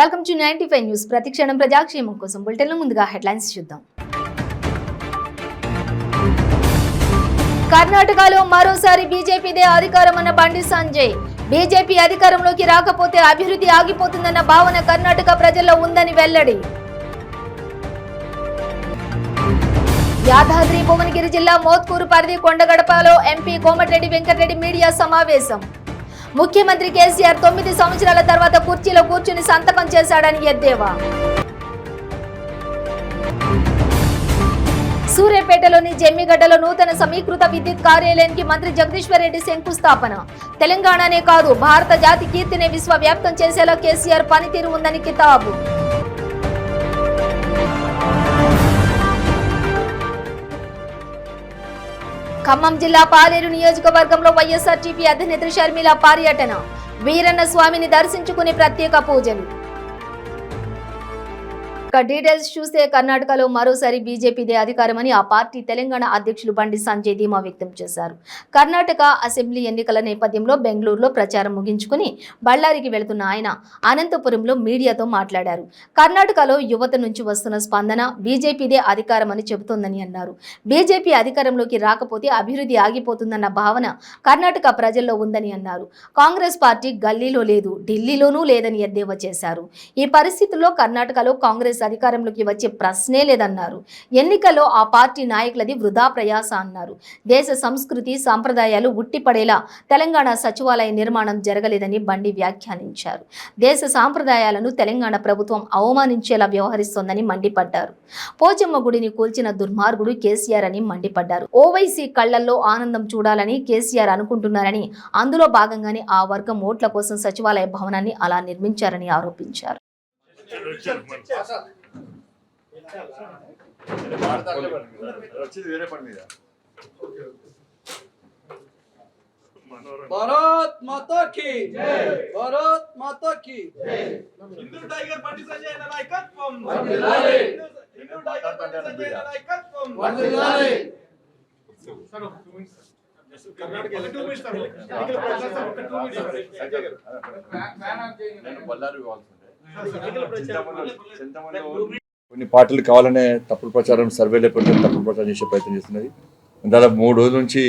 Welcome to 95 news. ప్రతిక్షణం ప్రజాక్షేమం కోసం బులెటిన్లో ముందుగా హెడ్లైన్స్ చూద్దాం. కర్ణాటకలో మరోసారి బీజేపీదే అధికారమన్న బండి సంజయ్. బీజేపీ అధికారంలోకి రాకపోతే అభివృద్ధి ఆగిపోతుందన్న భావన కర్ణాటక ప్రజల్లో ఉందని వెల్లడి. యాదాద్రి భువనగిరి జిల్లా మోత్కూరు పరిధి కొండగడపలో ఎంపీ కోమటిరెడ్డి వెంకటరెడ్డి మీడియా సమావేశం. ముఖ్యమంత్రి కేసీఆర్ 9 సంవత్సరాల తర్వాత కుర్చీలో కూర్చుని సంతకం చేశాడని ఎద్దేవా. సూర్యాపేటలోని జమ్మిగడ్డలో నూతన సమీకృత విద్యుత్ కార్యాలయానికి మంత్రి జగదీశ్వర్ రెడ్డి శంకుస్థాపన. తెలంగాణనే కాదు భారత జాతి కీర్తిని విశ్వవ్యాప్తం చేసేలా కేసీఆర్ పనితీరు ఉందని కితాబు. ఖమ్మం జిల్లా పాలేరు నియోజకవర్గంలో వైఎస్ఆర్టీపీ అధినేత్రి షర్మిల పర్యటన. వీరన్న స్వామిని దర్శించుకుని ప్రత్యేక పూజలు. డీటెయిల్స్ చూస్తే కర్ణాటకలో మరోసారి బీజేపీదే అధికారమని ఆ పార్టీ తెలంగాణ అధ్యక్షులు బండి సంజయ్ ధీమా వ్యక్తం చేశారు. కర్ణాటక అసెంబ్లీ ఎన్నికల నేపథ్యంలో బెంగళూరులో ప్రచారం ముగించుకుని బళ్ళారికి వెళుతున్న ఆయన అనంతపురంలో మీడియాతో మాట్లాడారు. కర్ణాటకలో యువత నుంచి వస్తున్న స్పందన బీజేపీదే అధికారమని చెబుతోందని అన్నారు. బీజేపీ అధికారంలోకి రాకపోతే అభివృద్ధి ఆగిపోతుందన్న భావన కర్ణాటక ప్రజల్లో ఉందని అన్నారు. కాంగ్రెస్ పార్టీ గల్లీలో లేదు, ఢిల్లీలోనూ లేదని ఎద్దేవా చేశారు. ఈ పరిస్థితుల్లో కర్ణాటకలో కాంగ్రెస్ అధికారంలోకి వచ్చే ప్రశ్నే లేదన్నారు. ఎన్నికల్లో ఆ పార్టీ నాయకులది వృధా ప్రయాస అన్నారు. దేశ సంస్కృతి సంప్రదాయాలు ఉట్టిపడేలా తెలంగాణ సచివాలయ నిర్మాణం జరగలేదని బండి వ్యాఖ్యానించారు. దేశ సాంప్రదాయాలను తెలంగాణ ప్రభుత్వం అవమానించేలా వ్యవహరిస్తోందని మండిపడ్డారు. పోచమ్మ గుడిని కూల్చిన దుర్మార్గుడు కేసీఆర్ అని మండిపడ్డారు. ఓవైసీ కళ్లల్లో ఆనందం చూడాలని కేసీఆర్ అనుకుంటున్నారని, అందులో భాగంగానే ఆ వర్గం ఓట్ల కోసం సచివాలయ భవనాన్ని అలా నిర్మించారని ఆరోపించారు. భారత్ మాతా కీ జై, భారత్ మాతా కీ జై. హిందూ టైగర్ బండి సంజయ్ నాయకత్వం వర్ధిల్లాలి, హిందూ టైగర్ బండి సంజయ్ నాయకత్వం వర్ధిల్లాలి. కర్ణాటక ఎలక్షన్ ఎన్నికల ప్రచారం ఒక 2 మినిట్స్ కొన్ని పార్టీలు కావాలనే తప్పుడు ప్రచారం సర్వేలు తప్పుడు ప్రచారం చేసే ప్రయత్నం చేస్తున్నది. దాదాపు 3 రోజుల నుంచి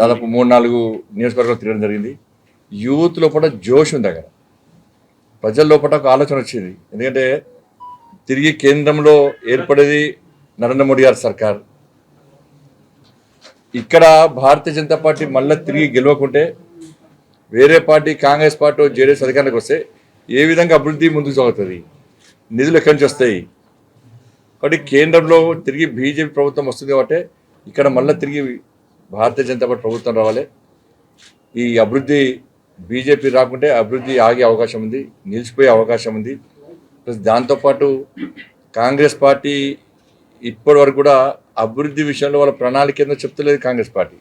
దాదాపు 3-4 నియోజకవర్గాలు తిరగడం జరిగింది. యూత్ లోపల జోష్ ఉంది, అక్కడ ప్రజల లోపల ఒక ఆలోచన వచ్చింది. ఎందుకంటే తిరిగి కేంద్రంలో ఏర్పడేది నరేంద్ర మోడీ గారి సర్కార్. ఇక్కడ భారతీయ జనతా పార్టీ మళ్ళీ తిరిగి గెలవకుంటే వేరే పార్టీ కాంగ్రెస్ పార్టీ జేడీఎస్ అధికారానికి వస్తే ఏ విధంగా అభివృద్ధి ముందుకు సాగుతుంది, నిధులు ఎక్కడి నుంచి వస్తాయి. కాబట్టి కేంద్రంలో తిరిగి బీజేపీ ప్రభుత్వం వస్తుంది కాబట్టి ఇక్కడ మళ్ళీ తిరిగి భారతీయ జనతా పార్టీ ప్రభుత్వం రావాలి. ఈ అభివృద్ధి బీజేపీ రాకుంటే అభివృద్ధి ఆగే అవకాశం ఉంది, నిలిచిపోయే అవకాశం ఉంది. ప్లస్ దాంతోపాటు కాంగ్రెస్ పార్టీ ఇప్పటి వరకు కూడా అభివృద్ధి విషయంలో వాళ్ళ ప్రణాళిక ఏందో చెప్తలేదు. కాంగ్రెస్ పార్టీ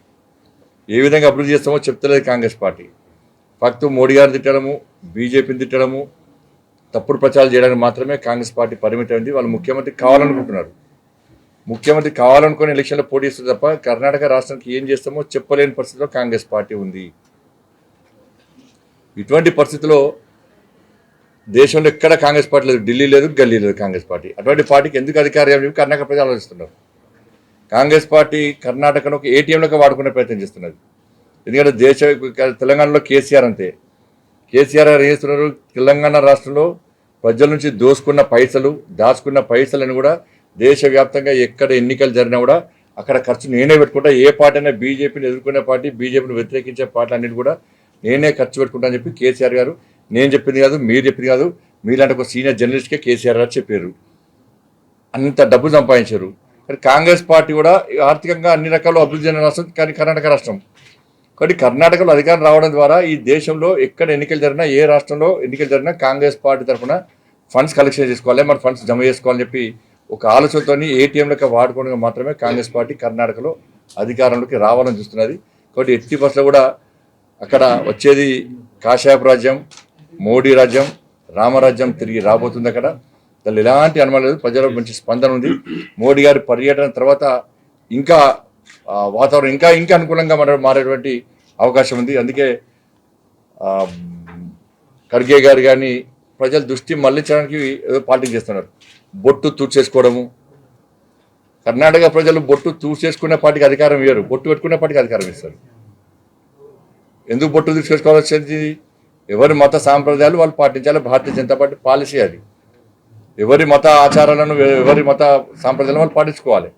ఏ విధంగా అభివృద్ధి చేస్తామో చెప్తలేదు. కాంగ్రెస్ పార్టీ ఫక్తు మోడీ గారిని తిట్టడము, బీజేపీని తిట్టడము, తప్పుడు ప్రచారాలు చేయడానికి మాత్రమే కాంగ్రెస్ పార్టీ పరిమితమైంది. వాళ్ళు ముఖ్యమంత్రి కావాలనుకుంటున్నారు. ముఖ్యమంత్రి కావాలనుకుని ఎలక్షన్లో పోటీ చేస్తారు తప్ప కర్ణాటక రాష్ట్రానికి ఏం చేస్తామో చెప్పలేని పరిస్థితిలో కాంగ్రెస్ పార్టీ ఉంది. ఇటువంటి పరిస్థితిలో దేశంలో ఎక్కడ కాంగ్రెస్ పార్టీ లేదు, ఢిల్లీ లేదు, గల్లీ లేదు కాంగ్రెస్ పార్టీ. అటువంటి పార్టీకి ఎందుకు అధికారం చెప్పి కర్ణాటక ప్రజలు ఆలోచిస్తున్నారు. కాంగ్రెస్ పార్టీ కర్ణాటకను ఒక ఏటీఎంలోకి వాడుకునే ప్రయత్నం చేస్తున్నది. ఎందుకంటే తెలంగాణలో కేసీఆర్ అంతే. కేసీఆర్ గారు ఏం చేస్తున్నారు, తెలంగాణ రాష్ట్రంలో ప్రజల నుంచి దోసుకున్న పైసలు, దాచుకున్న పైసలను కూడా దేశవ్యాప్తంగా ఎక్కడ ఎన్నికలు జరిగినా కూడా అక్కడ ఖర్చు నేనే పెట్టుకుంటా. ఏ పార్టీ అయినా బీజేపీని ఎదుర్కొనే పార్టీ, బీజేపీని వ్యతిరేకించే పార్టీ అన్నిటి కూడా నేనే ఖర్చు పెట్టుకుంటా అని చెప్పి కేసీఆర్ గారు, నేను చెప్పింది కాదు, మీరు చెప్పింది కాదు, మీలాంటి ఒక సీనియర్ జర్నలిస్ట్కే కేసీఆర్ గారు చెప్పారు. అంత డబ్బు సంపాదించారు. కానీ కాంగ్రెస్ పార్టీ కూడా ఆర్థికంగా అన్ని రకాల అభివృద్ధి చెందిన రాష్ట్రం కానీ కర్ణాటక రాష్ట్రం. కాబట్టి కర్ణాటకలో అధికారం రావడం ద్వారా ఈ దేశంలో ఎక్కడ ఎన్నికలు జరిగినా, ఏ రాష్ట్రంలో ఎన్నికలు జరిగినా కాంగ్రెస్ పార్టీ తరఫున ఫండ్స్ కలెక్షన్ చేసుకోవాలి, మరి ఫండ్స్ జమ చేసుకోవాలని చెప్పి ఒక ఆలోచనతో ఏటీఎంలకు వాడుకోవడం మాత్రమే కాంగ్రెస్ పార్టీ కర్ణాటకలో అధికారంలోకి రావాలని చూస్తున్నది. కాబట్టి ఎట్టి బస్సులో కూడా అక్కడ వచ్చేది కాషాయపు రాజ్యం, మోడీ రాజ్యం, రామరాజ్యం తిరిగి రాబోతుంది. అక్కడ దానిలో ఎలాంటి అనుమానం లేదు. ప్రజల మంచి స్పందన ఉంది. మోడీ గారి పర్యటన తర్వాత ఇంకా వాతావరణం ఇంకా అనుకూలంగా మారేటువంటి అవకాశం ఉంది. అందుకే ఖర్గే గారు కానీ ప్రజల దృష్టి మళ్లించడానికి ఏదో పాలిటిక్స్ చేస్తున్నారు. బొట్టు తూర్చేసుకోవడము. కర్ణాటక ప్రజలు బొట్టు తూర్చేసుకునే పార్టీకి అధికారం ఇవ్వరు, బొట్టు పెట్టుకునే పార్టీకి అధికారం ఇస్తారు. ఎందుకు బొట్టు తీసుకోవాల్సి వచ్చింది? ఎవరి మత సాంప్రదాయాలు వాళ్ళు పాటించాలి. భారతీయ జనతా పార్టీ పాలసీ అది. ఎవరి మత ఆచారాలను ఎవరి మత సాంప్రదాయాలను వాళ్ళు పాటించుకోవాలి.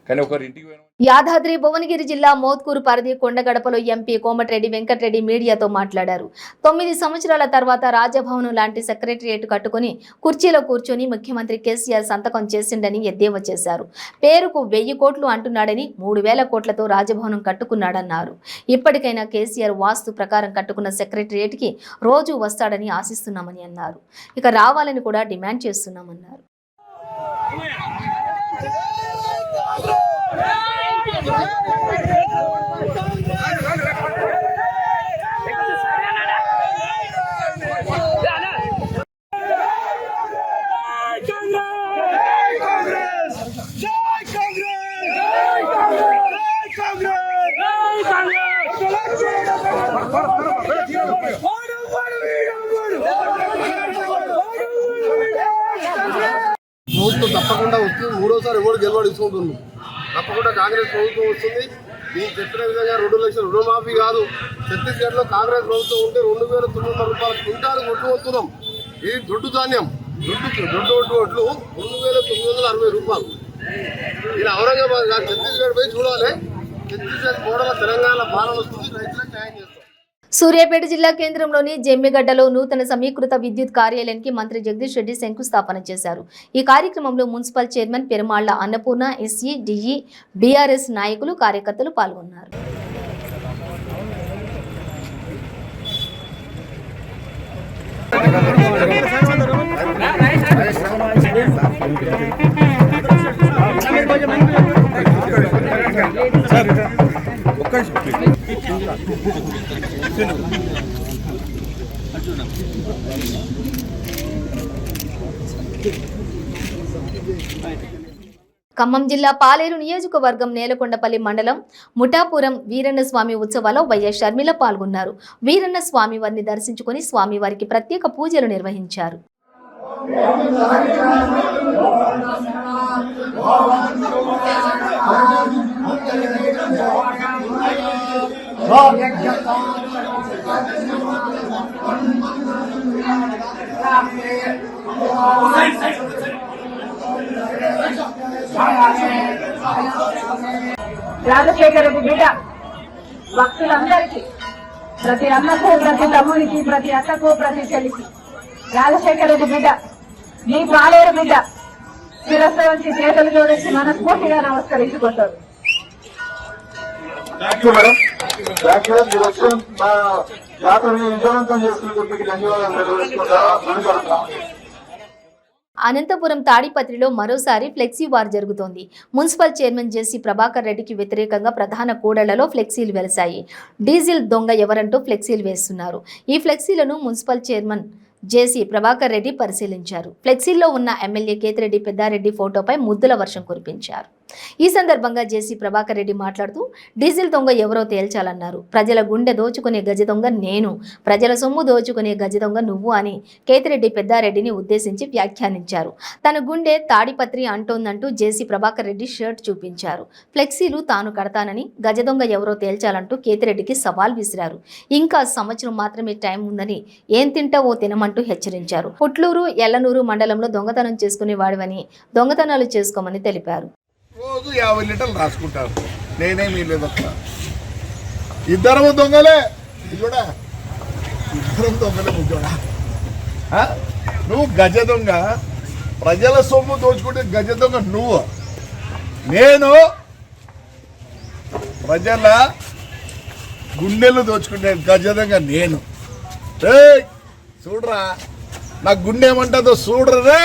కానీ ఒకరి ఇంటికి యాదాద్రి భువనగిరి జిల్లా మోత్కూరు పరిధి కొండగడపలో ఎంపీ కోమటిరెడ్డి వెంకటరెడ్డి మీడియాతో మాట్లాడారు. 9 సంవత్సరాల తర్వాత రాజభవనం లాంటి సెక్రటరియట్ కట్టుకుని కుర్చీలో కూర్చొని ముఖ్యమంత్రి కేసీఆర్ సంతకం చేసిండని ఎద్దేవా చేశారు. పేరుకు 1000 కోట్లు అంటున్నాడని 3000 కోట్లతో రాజభవనం కట్టుకున్నాడన్నారు. ఇప్పటికైనా కేసీఆర్ వాస్తు ప్రకారం కట్టుకున్న సెక్రటరియట్కి రోజు వస్తాడని ఆశిస్తున్నామని అన్నారు. ఇక రావాలని కూడా డిమాండ్ చేస్తున్నామన్నారు. ప్రభుత్వం తప్పకుండా వస్తుంది. మూడోసారి ఎవరు గెలవడు ఇస్తుంటుంది. తప్పకుండా కాంగ్రెస్ ప్రభుత్వం వస్తుంది. నేను చెప్పిన విధంగా 2 లక్షల రుణమాఫీ కాదు. ఛత్తీస్గఢ్లో కాంగ్రెస్ ప్రభుత్వం ఉంటే 2900 రూపాయలు క్వింటాలు కొట్టు వస్తున్నాం. ఇది దొడ్డు ధాన్యం, దొడ్డు ఒడ్లు 2960 రూపాయలు. ఇలా ఔరంగాబాద్ కాదు, ఛత్తీస్గఢ్ పోయి చూడాలి. ఛత్తీస్గఢ్ మోడల్ తెలంగాణ పాలన వస్తుంది. రైతులకు న్యాయం చేస్తాం. సూర్యాపేట జిల్లా కేంద్రంలోని జమ్మిగడ్డలో నూతన సమీకృత విద్యుత్ కార్యాలయానికి మంత్రి జగదీష్ రెడ్డి శంకుస్థాపన చేశారు. ఈ కార్యక్రమంలో municipal chairman Perumalla Annapurna, SE, DE, BRS నాయకులు, కార్యకర్తలు పాల్గొన్నారు. ఖమ్మం జిల్లా పాలేరు నియోజకవర్గం నేలకొండపల్లి మండలం ముఠాపురం వీరన్న స్వామి ఉత్సవాల్లో వైఎస్ షర్మిల పాల్గొన్నారు. వీరన్న స్వామి వారిని దర్శించుకుని స్వామివారికి ప్రత్యేక పూజలు నిర్వహించారు. రాజశేఖర బిడ్డ భక్తులందరికీ, ప్రతి అన్నకు, ప్రతి తమ్మునికి, ప్రతి అక్కకు, ప్రతి చెల్లికి రాజశేఖర బిడ్డ, మీ పాలేరు బిడ్డ శిరస్సు వంచి చేతులు జోడించి మనస్ఫూర్తిగా నమస్కరించుకుంటారు. అనంతపురం తాడిపత్రిలో మరోసారి ఫ్లెక్సీ వార్ జరుగుతోంది. మున్సిపల్ చైర్మన్ జేసీ ప్రభాకర్ రెడ్డికి వ్యతిరేకంగా ప్రధాన కూడళ్లలో ఫ్లెక్సీలు వెలిశాయి. డీజిల్ దొంగ ఎవరంటూ ఫ్లెక్సీలు వేస్తున్నారు. ఈ ఫ్లెక్సీలను మున్సిపల్ చైర్మన్ జేసీ ప్రభాకర్ రెడ్డి పరిశీలించారు. ఫ్లెక్సీల్లో ఉన్న ఎమ్మెల్యే కేతిరెడ్డి పెద్దారెడ్డి ఫోటోపై ముద్దుల వర్షం కురిపించారు. ఈ సందర్భంగా జేసీ ప్రభాకర్ రెడ్డి మాట్లాడుతూ డీజిల్ దొంగ ఎవరో తేల్చాలన్నారు. ప్రజల గుండె దోచుకునే గజ దొంగ నేను, ప్రజల సొమ్ము దోచుకునే గజ దొంగ నువ్వు అని కేతిరెడ్డి పెద్దారెడ్డిని ఉద్దేశించి వ్యాఖ్యానించారు. తన గుండె తాడిపత్రి అంటోందంటూ జేసీ ప్రభాకర్ రెడ్డి షర్ట్ చూపించారు. ఫ్లెక్సీలు తాను కడతానని, గజ దొంగ ఎవరో తేల్చాలంటూ కేతిరెడ్డికి సవాల్ విసిరారు. ఇంకా సంవత్సరం మాత్రమే టైం ఉందని ఏం తింటావో తినమంటూ హెచ్చరించారు. పుట్లూరు, ఎల్లనూరు మండలంలో దొంగతనం చేసుకునేవాడివని, దొంగతనాలు చేసుకోమని తెలిపారు. రోజు 50 లీటర్లు రాసుకుంటారు. నేనేమీ లేదు, ఇద్దరము దొంగలే. చూడా, ఇద్దరం దొంగలే. చూడా, నువ్వు గజ దొంగ, ప్రజల సొమ్ము దోచుకుంటే గజ దొంగ నువ్వు. నేను ప్రజల గుండెలు దోచుకుంటే గజ దొంగ నేను. చూడరా, నా గుండె ఏమంటుందో చూడరా, రే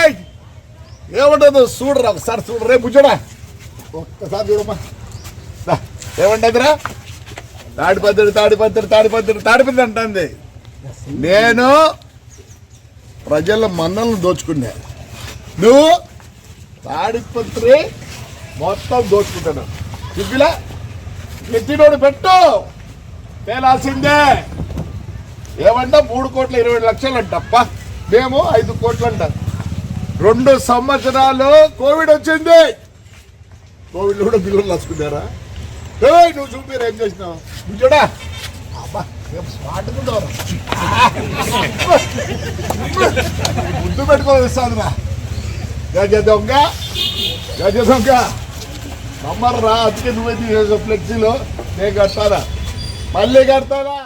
ఏమంటుందో చూడరా, ఒకసారి చూడరే బుజ్జడా, ఒక్కసారి చూడమ్మా. ఏమంటుందిరా? తాడిపత్రి అంటుంది. నేను ప్రజల మన్నలను దోచుకున్నా, నువ్వు తాడిపత్రి మొత్తం దోచుకుంటాను. చెప్పిలా ఎత్తినోడు పెట్టు, తేలాల్సిందే. ఏమంటా 3,20,00,000 అంటప్ప, మేము 5 కోట్లు అంట. 2 సంవత్సరాలు కోవిడ్ వచ్చింది. కోవిడ్లో కూడా బిల్లులు రాసుకున్నారా? నువ్వు చూపిరు ఏం చేసినావు నువ్వు చూడా. అబ్బా స్మార్ట్గా ముద్దు పెట్టుకోవాలి ఇస్తానురా. గజ దొంగ నమ్మర్రా. అందుకే నువ్వే ఫ్లెక్సీలో నేను కడతారా, మళ్ళీ కడతారా.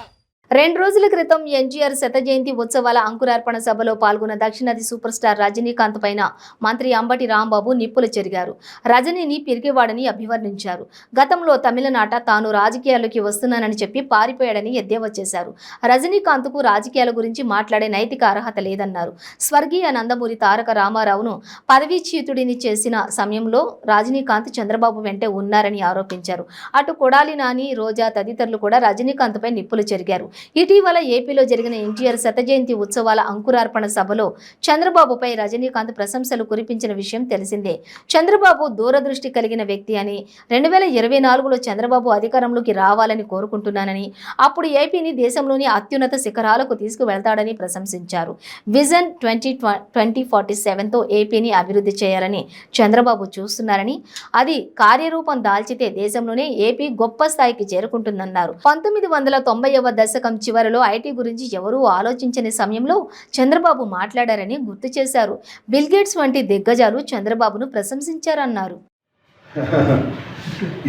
2 రోజుల క్రితం ఎన్టీఆర్ శత జయంతి ఉత్సవాల అంకురార్పణ సభలో పాల్గొన్న దక్షిణాది సూపర్ స్టార్ రజనీకాంత్ పైన మంత్రి అంబటి రాంబాబు నిప్పులు చెరిగారు. రజనీని పిరికివాడని అభివర్ణించారు. గతంలో తమిళనాట తాను రాజకీయాల్లోకి వస్తున్నానని చెప్పి పారిపోయాడని ఎద్దేవా చేశారు. రజనీకాంత్కు రాజకీయాల గురించి మాట్లాడే నైతిక అర్హత లేదన్నారు. స్వర్గీయ నందమూరి తారక రామారావును పదవీచ్యుతుడిని చేసిన సమయంలో రజనీకాంత్ చంద్రబాబు వెంటే ఉన్నారని ఆరోపించారు. అటు కొడాలి నాని, రోజా తదితరులు కూడా రజనీకాంత్పై నిప్పులు చెరిగారు. ఇటీవల ఏపీలో జరిగిన ఎన్టీఆర్ శత జయంతి ఉత్సవాల అంకురార్పణ సభలో చంద్రబాబుపై రజనీకాంత్ ప్రశంసలు కురిపించిన విషయం తెలిసిందే. చంద్రబాబు దూరదృష్టి కలిగిన వ్యక్తి అని, 2024లో చంద్రబాబు అధికారంలోకి రావాలని కోరుకుంటున్నానని, అప్పుడు ఏపీని దేశంలోని అత్యున్నత శిఖరాలకు తీసుకువెళ్తాడని ప్రశంసించారు. విజన్ 2047తో ఏపీని అభివృద్ధి చేయాలని చంద్రబాబు చూస్తున్నారని, అది కార్యరూపం దాల్చితే దేశంలోనే ఏపీ గొప్ప స్థాయికి చేరుకుంటుందన్నారు. 1990వ దశకం చివరిలో ఐటీ గురించి ఎవరూ ఆలోచించని సమయంలో చంద్రబాబు మాట్లాడారని గుర్తు చేశారు. బిల్ గేట్స్ వంటి దిగ్గజాలు చంద్రబాబును ప్రశంసించారన్నారు.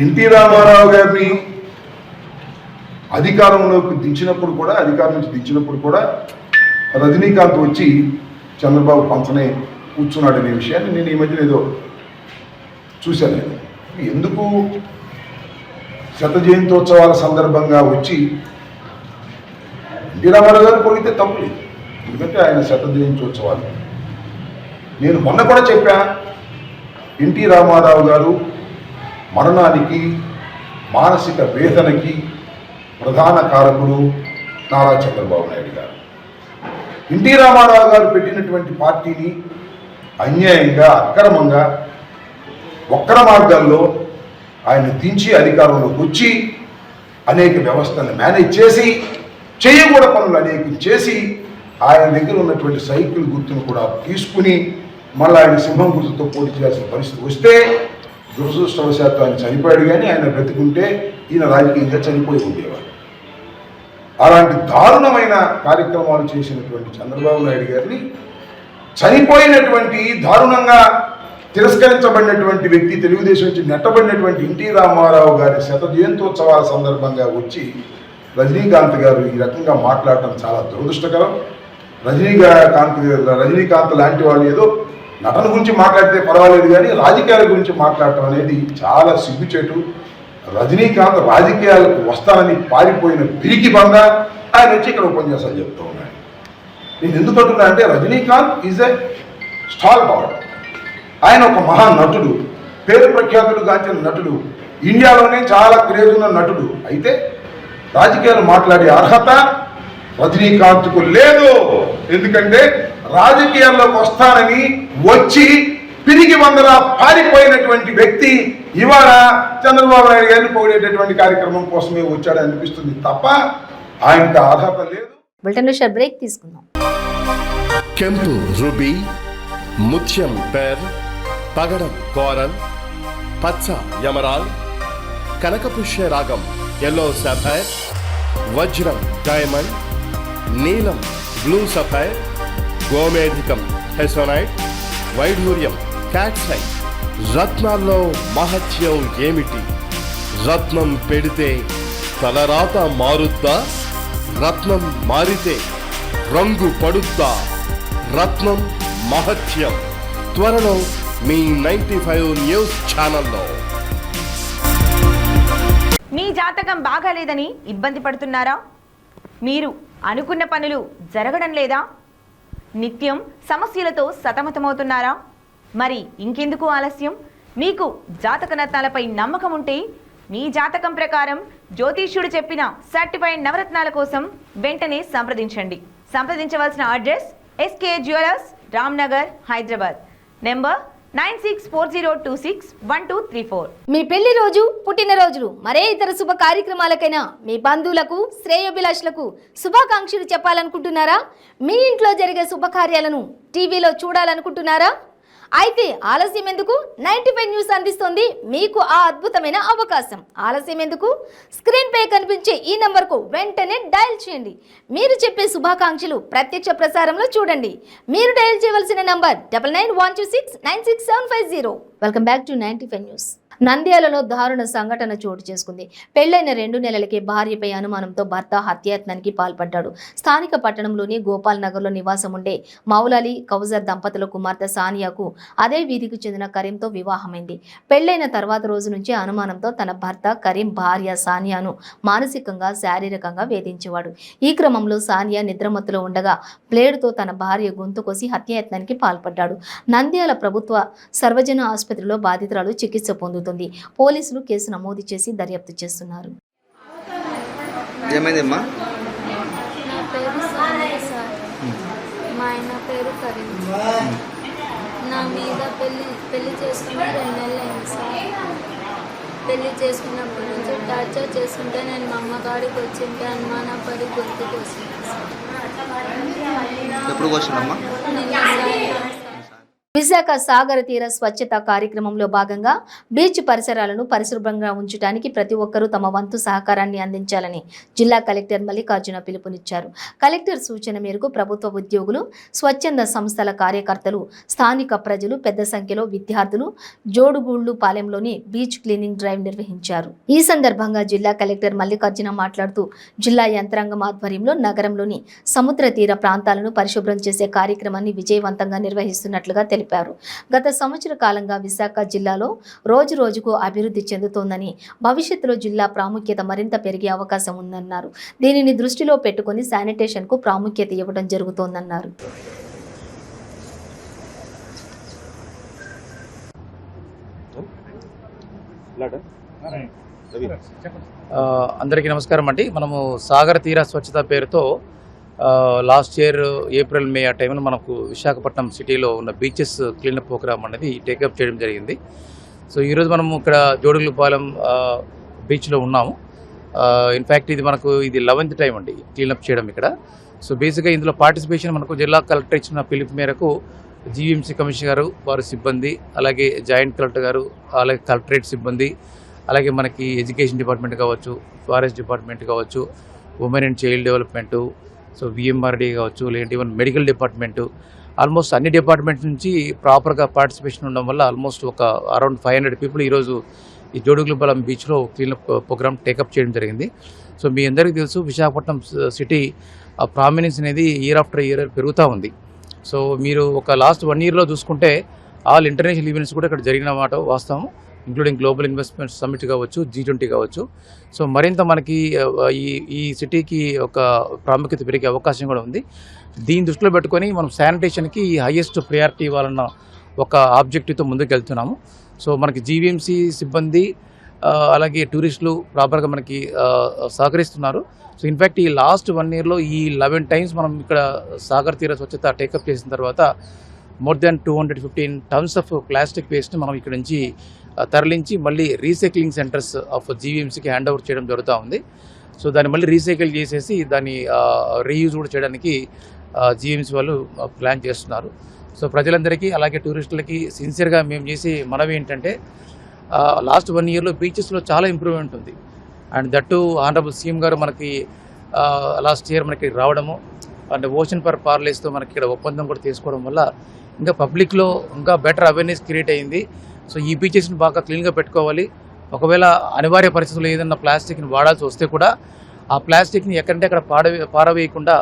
ఎన్టీ రామారావు గారిని అధికారం నుంచి దించినప్పుడు కూడా రజనీకాంత్ వచ్చి చంద్రబాబు పంచనే కూర్చున్నాడనే విషయాన్ని నేను ఈ మధ్యన ఏదో చూశాను. ఎందుకు శత జయంతోత్సవాల సందర్భంగా వచ్చి ఎన్టీ రామారావు గారు పోయితే తప్పు లేదు, ఎందుకంటే ఆయన శత జయంతోత్సవాలు. నేను మొన్న కూడా చెప్పా, ఎన్టీ రామారావు గారు మరణానికి, మానసిక వేదనకి ప్రధాన కారకుడు నారా చంద్రబాబు నాయుడు గారు. ఎన్టీ రామారావు గారు పెట్టినటువంటి పార్టీని అన్యాయంగా, అక్రమంగా, వక్ర మార్గాల్లో ఆయన దించి అధికారంలోకి వచ్చి అనేక వ్యవస్థలను మేనేజ్ చేసి, చేయకూడని పనులు అనేకం చేసి, ఆయన దగ్గర ఉన్నటువంటి సైకిల్ గుర్తును కూడా తీసుకుని మళ్ళీ ఆయన సింహం గుర్తుతో పోటీ చేయాల్సిన పరిస్థితి వస్తే దురదృష్టవశాత్తు ఆయన చనిపోయాడు. కానీ ఆయన బ్రతికుంటే ఈయన రాజకీయంగా చనిపోయి ఉండేవాడు. అలాంటి దారుణమైన కార్యక్రమాలు చేసినటువంటి చంద్రబాబు నాయుడు గారిని, చనిపోయినటువంటి దారుణంగా తిరస్కరించబడినటువంటి వ్యక్తి, తెలుగుదేశం నుంచి నెట్టబడినటువంటి ఎన్టీ రామారావు గారి శత జయంతోత్సవాల సందర్భంగా వచ్చి రజనీకాంత్ గారు ఈ రకంగా మాట్లాడటం చాలా దురదృష్టకరం. రజనీకాంత్ లాంటి వాళ్ళు ఏదో నటన గురించి మాట్లాడితే పర్వాలేదు, కానీ రాజకీయాల గురించి మాట్లాడటం అనేది చాలా సిగ్గుచేటు. రజనీకాంత్ రాజకీయాలకు వస్తానని పారిపోయిన పిరికి బంద ఆయన వచ్చి ఇక్కడ ఉపన్యాసాలు చెప్తూ ఉన్నాడు. నేను ఎందుకు అంటున్నా అంటే, Rajinikanth is a star power. ఆయన ఒక మహా నటుడు, పేరు ప్రఖ్యాతులు గాంచిన నటుడు, ఇండియాలోనే చాలా క్రేజ్ ఉన్న నటుడు. అయితే రాజకీయాలు మాట్లాడే అర్హత రజనీకాంత్కు లేదు. ఎందుకంటే రాజకీయాల్లోకి వస్తానని వచ్చి పిరికి వందల పారిపోయినటువంటి వ్యక్తి ఇవాళ చంద్రబాబు నాయుడు గారిని పొగిడేటటువంటి కార్యక్రమం కోసమే వచ్చాడని అనిపిస్తుంది తప్ప ఆయనకు అర్హత లేదు. బ్రేక్ తీసుకుందాం. ಕೆಂಪು ರುಬಿ, ಮುತ್ಯಂ ಪೇರ್, పగడం కోరల్, పచ్చ యమరాల్, కనకపుష్య రాగం ఎల్లో సఫైర్, వజ్రం డైమండ్, నీలం బ్లూ సఫైర్, గోమేధికం హెసోనైట్, వైఢూర్యం క్యాట్సైట్. రత్నాల్లో మహత్యం ఏమిటి? రత్నం పెడితే తలరాత మారుద్దా? రత్నం మారితే రంగు పడుద్దా? రత్నం మహత్యం త్వరలో మీ 95 న్యూస్ ఛానల్లో. మీ జాతకం బాగాలేదని ఇబ్బంది పడుతున్నారా? మీరు అనుకున్న పనులు జరగడం లేదా? నిత్యం సమస్యలతో సతమతమవుతున్నారా? మరి ఇంకెందుకు ఆలస్యం? మీకు జాతక రత్నాలపై నమ్మకం ఉంటే మీ జాతకం ప్రకారం జ్యోతిష్యుడు చెప్పిన సర్టిఫైడ్ నవరత్నాల కోసం వెంటనే సంప్రదించండి. సంప్రదించవలసిన address SK jewellers, Ramnagar, Hyderabad. Number 9640261234. మీ పెళ్లి రోజు, పుట్టినరోజులు, మరే ఇతర శుభ కార్యక్రమాలకైనా మీ బంధువులకు, శ్రేయోభిలాషులకు శుభాకాంక్షలు చెప్పాలనుకుంటున్నారా? మీ ఇంట్లో జరిగే శుభకార్యాలను టీవీలో చూడాలనుకుంటున్నారా? అయితే ఆలస్యం ఎందుకు? 95 న్యూస్ అందిస్తోంది మీకు ఆ అద్భుతమైన అవకాశం. ఆలస్యం ఎందుకు? స్క్రీన్ పై కనిపించే ఈ నంబర్కు వెంటనే డయల్ చేయండి. మీరు చెప్పే శుభాకాంక్షలు ప్రత్యక్ష ప్రసారంలో చూడండి. మీరు డయల్ చేయవలసిన number 9912696750. Welcome back to 95 news. నంద్యాలలో దారుణ సంఘటన చోటు చేసుకుంది. పెళ్లైన 2 నెలలకే భార్యపై అనుమానంతో భర్త హత్యాయత్నానికి పాల్పడ్డాడు. స్థానిక పట్టణంలోని గోపాల్ నగర్లో నివాసం ఉండే మౌలాలి కౌజర్ దంపతుల కుమార్తె సానియాకు అదే వీధికి చెందిన కరీంతో వివాహమైంది. పెళ్లైన తర్వాత రోజు నుంచి అనుమానంతో తన భర్త కరీం భార్య సానియాను మానసికంగా, శారీరకంగా వేధించేవాడు. ఈ క్రమంలో సానియా నిద్రమత్తులో ఉండగా ప్లేడుతో తన భార్య గొంతు కోసి హత్యాయత్నానికి పాల్పడ్డాడు. నంద్యాల ప్రభుత్వ సర్వజన ఆసుపత్రిలో బాధితురాలు చికిత్స పొందుతుంది. పోలీసులు కేసు నమోదు చేసి దర్యాప్తు చేస్తున్నారు. ఏమైందమ్మా? నా పేరు సానియా సార్, మా ఆయన పేరు కరీం. నా మీద పెళ్లి చేసుకుని 2 నెలలు అయింది సార్. పెళ్లి చేసుకున్నప్పటి నుంచి టార్చర్ చేసుకుంటే నేను మా అమ్మగాడికి వచ్చింటే అనుమానపడి గొంతు కోసింది సార్. ఎప్పుడు కోసిందమ్మా? విశాఖ సాగర తీర స్వచ్ఛత కార్యక్రమంలో భాగంగా బీచ్ పరిసరాలను పరిశుభ్రంగా ఉంచడానికి ప్రతి ఒక్కరూ తమ వంతు సహకారాన్ని అందించాలని జిల్లా కలెక్టర్ మల్లికార్జున పిలుపునిచ్చారు. కలెక్టర్ సూచన మేరకు ప్రభుత్వ ఉద్యోగులు, స్వచ్ఛంద సంస్థల కార్యకర్తలు, స్థానిక ప్రజలు పెద్ద సంఖ్యలో విద్యార్థులు జోడుగూళ్లు పాలెంలోని బీచ్ క్లీనింగ్ డ్రైవ్ నిర్వహించారు. ఈ సందర్భంగా జిల్లా కలెక్టర్ మల్లికార్జున మాట్లాడుతూ జిల్లా యంత్రాంగం ఆధ్వర్యంలో నగరంలోని సముద్ర తీర ప్రాంతాలను పరిశుభ్రం చేసే కార్యక్రమాన్ని విజయవంతంగా నిర్వహిస్తున్నట్లుగా తెలిపారు. గత సంవత్సర కాలంగా విశాఖ జిల్లాలో రోజు రోజుకు అభివృద్ధి చెందుతోందని, భవిష్యత్తులో జిల్లా ప్రాముఖ్యత మరింత పెరిగే అవకాశం ఉందన్నారు. దీనిని దృష్టిలో పెట్టుకుని శానిటేషన్ కు ప్రాముఖ్యత ఇవ్వడం జరుగుతోందన్నారు. అందరికీ నమస్కారం అండి. మనము సాగర తీర స్వచ్ఛత పేరుతో లాస్ట్ ఇయర్ ఏప్రిల్ మే ఆ టైంలో మనకు విశాఖపట్నం సిటీలో ఉన్న బీచెస్ క్లీనప్ ప్రోగ్రామ్ అనేది టేకప్ చేయడం జరిగింది. సో ఈరోజు మనము ఇక్కడ జోడుగులపాలెం బీచ్లో ఉన్నాము. ఇన్ఫ్యాక్ట్ ఇది 11th టైం అండి క్లీనప్ చేయడం ఇక్కడ. సో బేసిక్గా ఇందులో పార్టిసిపేషన్ మనకు జిల్లా కలెక్టర్ ఇచ్చిన పిలుపు మేరకు జీవీఎంసీ కమిషనర్ గారు, వారి సిబ్బంది, అలాగే జాయింట్ కలెక్టర్ గారు, అలాగే కలెక్టరేట్ సిబ్బంది, అలాగే మనకి ఎడ్యుకేషన్ డిపార్ట్మెంట్ కావచ్చు, ఫారెస్ట్ డిపార్ట్మెంట్ కావచ్చు, women and child development, so VMRD కావచ్చు, లేదంటే ఈవెన్ మెడికల్ డిపార్ట్మెంటు, ఆల్మోస్ట్ అన్ని డిపార్ట్మెంట్స్ నుంచి ప్రాపర్గా పార్టిసిపేషన్ ఉండడం వల్ల ఆల్మోస్ట్ ఒక అరౌండ్ 500 పీపుల్ ఈరోజు ఈ జోడుగులపాలెం బీచ్లో క్లీనప్ ప్రోగ్రామ్ టేకప్ చేయడం జరిగింది. సో మీ అందరికీ తెలుసు విశాఖపట్నం సిటీ ప్రామినెన్స్ అనేది ఇయర్ ఆఫ్టర్ ఇయర్ పెరుగుతూ ఉంది. సో మీరు ఒక లాస్ట్ 1 yearలో చూసుకుంటే ఆల్ ఇంటర్నేషనల్ ఈవెంట్స్ కూడా ఇక్కడ జరిగిన మాట వాస్తవం, ఇంక్లూడింగ్ గ్లోబల్ ఇన్వెస్ట్మెంట్ సమ్మిట్ కావచ్చు, G20 కావచ్చు. సో మరింత మనకి ఈ సిటీకి ఒక ప్రాముఖ్యత పెరిగే అవకాశం కూడా ఉంది. దీన్ని దృష్టిలో పెట్టుకొని మనం శానిటేషన్కి హైయెస్ట్ ప్రయారిటీ ఇవ్వాలన్న ఒక ఆబ్జెక్టివ్తో ముందుకు వెళ్తున్నాము. సో మనకి జీవీఎంసీ సిబ్బంది అలాగే టూరిస్టులు ప్రాపర్గా మనకి సహకరిస్తున్నారు. సో ఇన్ఫ్యాక్ట్ ఈ లాస్ట్ 1 yearలో ఈ 11 times మనం ఇక్కడ సాగర్ తీర స్వచ్ఛత టేకప్ చేసిన తర్వాత more than 215 tons of plastic వేస్ట్ని మనం ఇక్కడ నుంచి తరలించి మళ్ళీ రీసైక్లింగ్ సెంటర్స్ ఆఫ్ జీవీఎంసీకి హ్యాండ్ ఓవర్ చేయడం జరుగుతూ ఉంది. సో దాన్ని మళ్ళీ రీసైకిల్ చేసేసి దాన్ని రీయూజ్ కూడా చేయడానికి జీవీఎంసీ వాళ్ళు ప్లాన్ చేస్తున్నారు. సో ప్రజలందరికీ అలాగే టూరిస్టులకి సిన్సియర్గా మేము చేసే మనవి ఏంటంటే లాస్ట్ 1 yearలో బీచెస్లో చాలా ఇంప్రూవ్మెంట్ ఉంది. అండ్ దట్టు ఆనరబుల్ సీఎం గారు మనకి లాస్ట్ ఇయర్ మనకి రావడము అండ్ ఓషన్ పర్ పార్లేస్తో మనకి ఇక్కడ ఒప్పందం కూడా తీసుకోవడం వల్ల ఇంకా పబ్లిక్లో ఇంకా బెటర్ అవేర్నెస్ క్రియేట్ అయింది. సో ఈ బీచెస్ని బాగా క్లీన్గా పెట్టుకోవాలి. ఒకవేళ అనివార్య పరిస్థితుల్లో ఏదైనా ప్లాస్టిక్ని వాడాల్సి వస్తే కూడా ఆ ప్లాస్టిక్ని ఎక్కడంటే అక్కడ పారవేయకుండా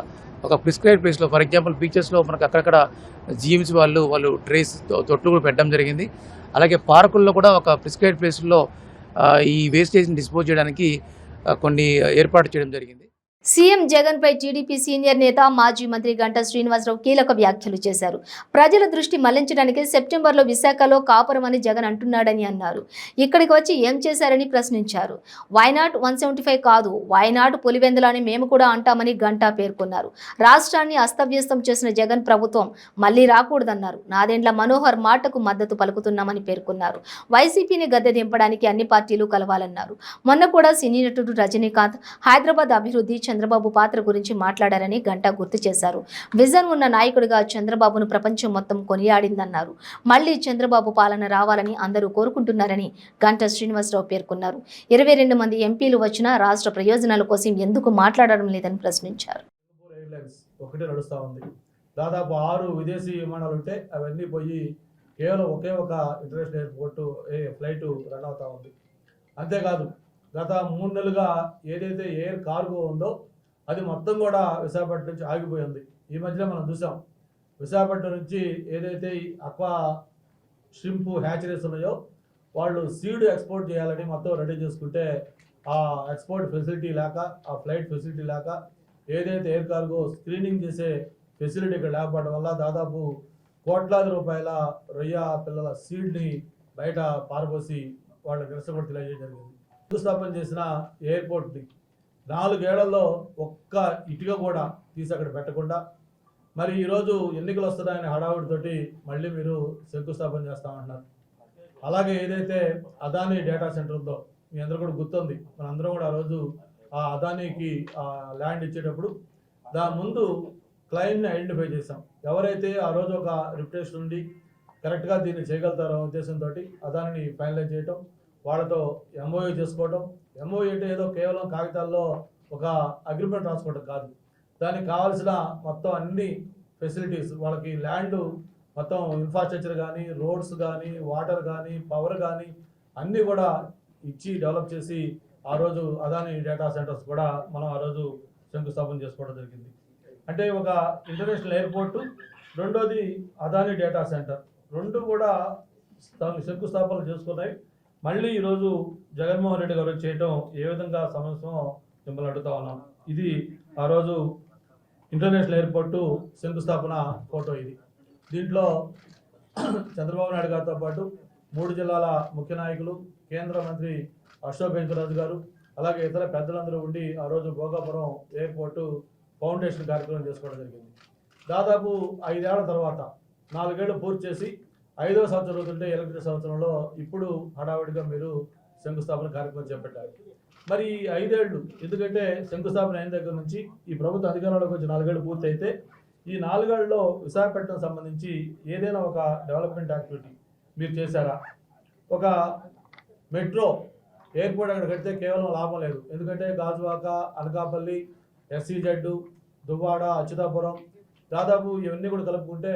ఒక ప్రిస్క్రైబ్ ప్లేస్లో, ఫర్ ఎగ్జాంపుల్ బీచెస్లో మనకు అక్కడక్కడ జీఎంసీ వాళ్ళు ట్రేస్ తొట్లు కూడా పెట్టడం జరిగింది. అలాగే పార్కుల్లో కూడా ఒక ప్రిస్క్రైబ్ ప్లేస్లో ఈ వేస్టేజ్ని డిస్పోజ్ చేయడానికి కొన్ని ఏర్పాటు చేయడం జరిగింది. సీఎం జగన్ పై టీడీపీ సీనియర్ నేత మాజీ మంత్రి గంటా శ్రీనివాసరావు కీలక వ్యాఖ్యలు చేశారు. ప్రజల దృష్టి మళ్లించడానికి సెప్టెంబర్లో విశాఖలో కాపురం అని జగన్ అంటున్నాడని అన్నారు. ఇక్కడికి వచ్చి ఏం చేశారని ప్రశ్నించారు. వైనాట్ 175 కాదు, వైనాట్ పులివెందుల అని మేము కూడా అంటామని గంటా పేర్కొన్నారు. రాష్ట్రాన్ని అస్తవ్యస్తం చేసిన జగన్ ప్రభుత్వం మళ్లీ రాకూడదన్నారు. నాదెండ్ల మనోహర్ మాటకు మద్దతు పలుకుతున్నామని పేర్కొన్నారు. వైసీపీని గద్దె దింపడానికి అన్ని పార్టీలు కలవాలన్నారు. మొన్న కూడా సినీ నటుడు రజనీకాంత్ హైదరాబాద్ అభివృద్ధి చంద్రబాబు పాత్ర గురించి మాట్లాడారని గంటా గుర్తు చేశారు. విజన్ ఉన్న నాయకుడిగా చంద్రబాబును ప్రపంచం మొత్తం కొనియాడిందన్నారు. మళ్లీ చంద్రబాబు పాలన రావాలని అందరూ కోరుకుంటున్నారని గంటా శ్రీనివాసరావు పేర్కొన్నారు. 22 మంది ఎంపీలు వచ్చినా రాష్ట్ర ప్రయోజనాల కోసం ఎందుకు మాట్లాడడం లేదని ప్రశ్నించారు. ఒకటి నడుస్తూ ఉంది. దాదాపు 6 విదేశీ విమానాలు ఉంటే అవన్నీ పోయి కేవలం ఒకే ఒక ఇంటర్నేషనల్ ఎయిర్పోర్టు ఫ్లైట్ రన్ అవుతూ ఉంది. అంతేకాదు గత 3 నెలలుగా ఏదైతే ఎయిర్ కార్గో ఉందో అది మొత్తం కూడా విశాఖపట్నం నుంచి ఆగిపోయింది. ఈ మధ్యలో మనం చూసాం విశాఖపట్నం నుంచి ఏదైతే అక్వా షింప్ హ్యాచరీస్ ఉన్నాయో వాళ్ళు సీడ్ ఎక్స్పోర్ట్ చేయాలని మొత్తం రెడీ చేసుకుంటే ఆ ఎక్స్పోర్ట్ ఫెసిలిటీ లేక, ఆ ఫ్లైట్ ఫెసిలిటీ లేక, ఏదైతే ఎయిర్ కార్గో స్క్రీనింగ్ చేసే ఫెసిలిటీ ఇక్కడ లేకపోవడం వల్ల దాదాపు కోట్లాది రూపాయల రొయ్య పిల్లల సీడ్ని బయట పారబోసి వాళ్ళకి నిరసన తెలియజేయడం జరిగింది. శంకుస్థాపన చేసిన ఎయిర్పోర్ట్ని 4 ఏళ్లలో ఒక్క ఇటుక కూడా తీసి అక్కడ పెట్టకుండా మరి ఈరోజు ఎన్నికలు వస్తున్నాయని హడావుడితోటి మళ్ళీ మీరు శంకుస్థాపన చేస్తామంటున్నారు. అలాగే ఏదైతే అదానీ డేటా సెంటర్ ఉందో మీ అందరూ కూడా గుర్తుంది. మనందరం కూడా ఆ రోజు ఆ అదానీకి ల్యాండ్ ఇచ్చేటప్పుడు దాని ముందు క్లయింట్ని ఐడెంటిఫై చేసాం. ఎవరైతే ఆ రోజు ఒక రిప్యుటేషన్ ఉండి కరెక్ట్గా దీన్ని చేయగలుగుతారో ఉద్దేశంతో అదానిని ఫైనలైజ్ చేయటం, వాళ్ళతో ఎంఓయూ చేసుకోవడం. ఎంఓయూ అంటే ఏదో కేవలం కాగితాల్లో ఒక అగ్రిమెంట్ రాసుకోవడం కాదు, దానికి కావాల్సిన మొత్తం అన్ని ఫెసిలిటీస్, వాళ్ళకి ల్యాండ్ మొత్తం ఇన్ఫ్రాస్ట్రక్చర్ కానీ, రోడ్స్ కానీ, వాటర్ కానీ, పవర్ కానీ అన్నీ కూడా ఇచ్చి డెవలప్ చేసి ఆ రోజు అదానీ డేటా సెంటర్స్ కూడా మనం ఆ రోజు శంకుస్థాపన చేసుకోవడం జరిగింది. అంటే ఒక ఇంటర్నేషనల్ ఎయిర్పోర్టు, రెండోది అదానీ డేటా సెంటర్, రెండు కూడా శంకుస్థాపన చేసుకున్నాయి. మళ్ళీ ఈరోజు జగన్మోహన్ రెడ్డి గారు చేయటం ఏ విధంగా సమస్యమో మిమ్మల్ని అడుగుతా ఉన్నాం. ఇది ఆ రోజు ఇంటర్నేషనల్ ఎయిర్పోర్టు శంకుస్థాపన ఫోటో. ఇది దీంట్లో చంద్రబాబు నాయుడు గారితో పాటు 3 జిల్లాల ముఖ్య నాయకులు, కేంద్ర మంత్రి అశోక్ గజపతిరాజు గారు, అలాగే ఇతర పెద్దలందరూ ఉండి ఆ రోజు భోగాపురం ఎయిర్పోర్టు ఫౌండేషన్ కార్యక్రమం చేసుకోవడం జరిగింది. దాదాపు 5 ఏళ్ల తర్వాత 4 ఏళ్ళు పూర్తి చేసి 5వ సంవత్సరం అవుతుంటే ఎలక్షన్ సంవత్సరంలో ఇప్పుడు హడావుడిగా మీరు శంకుస్థాపన కార్యక్రమం చేపట్టారు. మరి 5 ఏళ్ళు, ఎందుకంటే శంకుస్థాపన అయిన దగ్గర నుంచి ఈ ప్రభుత్వ అధికారంలోకి వచ్చి 4 ఏళ్ళు పూర్తి అయితే ఈ 4 ఏళ్ళలో విశాఖపట్నం సంబంధించి ఏదైనా ఒక డెవలప్మెంట్ యాక్టివిటీ మీరు చేశారా? ఒక మెట్రో ఎయిర్పోర్ట్ అక్కడ కడితే కేవలం లాభం లేదు. ఎందుకంటే గాజువాక, అనకాపల్లి, SEZ, దువ్వాడ, అచ్యుతాపురం దాదాపు ఇవన్నీ కూడా కలుపుకుంటే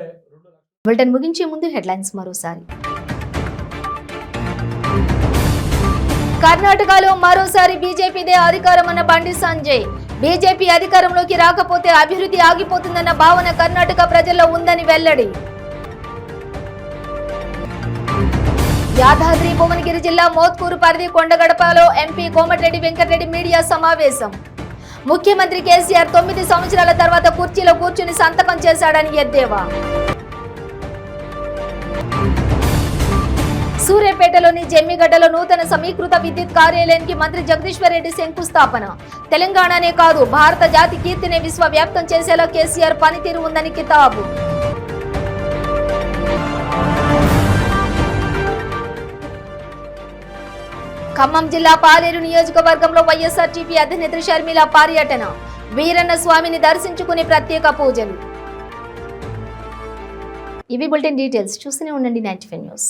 బులెటిన్ ముగించే ముందు హెడ్లైన్స్ మరోసారి. కర్ణాటకలో మరోసారి బీజేపీదే అధికారమన్న బండి సంజయ్. బీజేపీ అధికారంలోకి రాకపోతే అభివృద్ధి ఆగిపోతుందన్న భావన కర్ణాటక ప్రజల్లో ఉందని వెల్లడి. యాదాద్రి భువనగిరి జిల్లా మోత్కూరు పరిధి కొండగడపలో ఎంపీ కోమటిరెడ్డి వెంకటరెడ్డి మీడియా సమావేశం. ముఖ్యమంత్రి కేసీఆర్ 9 సంవత్సరాల తర్వాత కుర్చీలో కూర్చుని సంతకం చేశాడని ఎద్దేవా. సూర్యాపేటలోని జమ్మిగడ్డలో నూతన సమీకృత విద్యుత్ కార్యాలయానికి మంత్రి జగదీశ్వర్ రెడ్డి శంకుస్థాపన. తెలంగాణనే కాదు భారత జాతి కీర్తిని విశ్వవ్యాప్తం చేసేలా కేసీఆర్ పనితీరు ఉందని కితాబు. ఖమ్మం జిల్లా పాలేరు నియోజకవర్గంలో వైఎస్ఆర్టీపీ అధినేత్రి షర్మిల పర్యటన. వీరన్న స్వామిని దర్శించుకుని ప్రత్యేక పూజలు. ఇవి బులెటిన్ డీటెయిల్స్. చూస్తూనే ఉండండి 95 న్యూస్.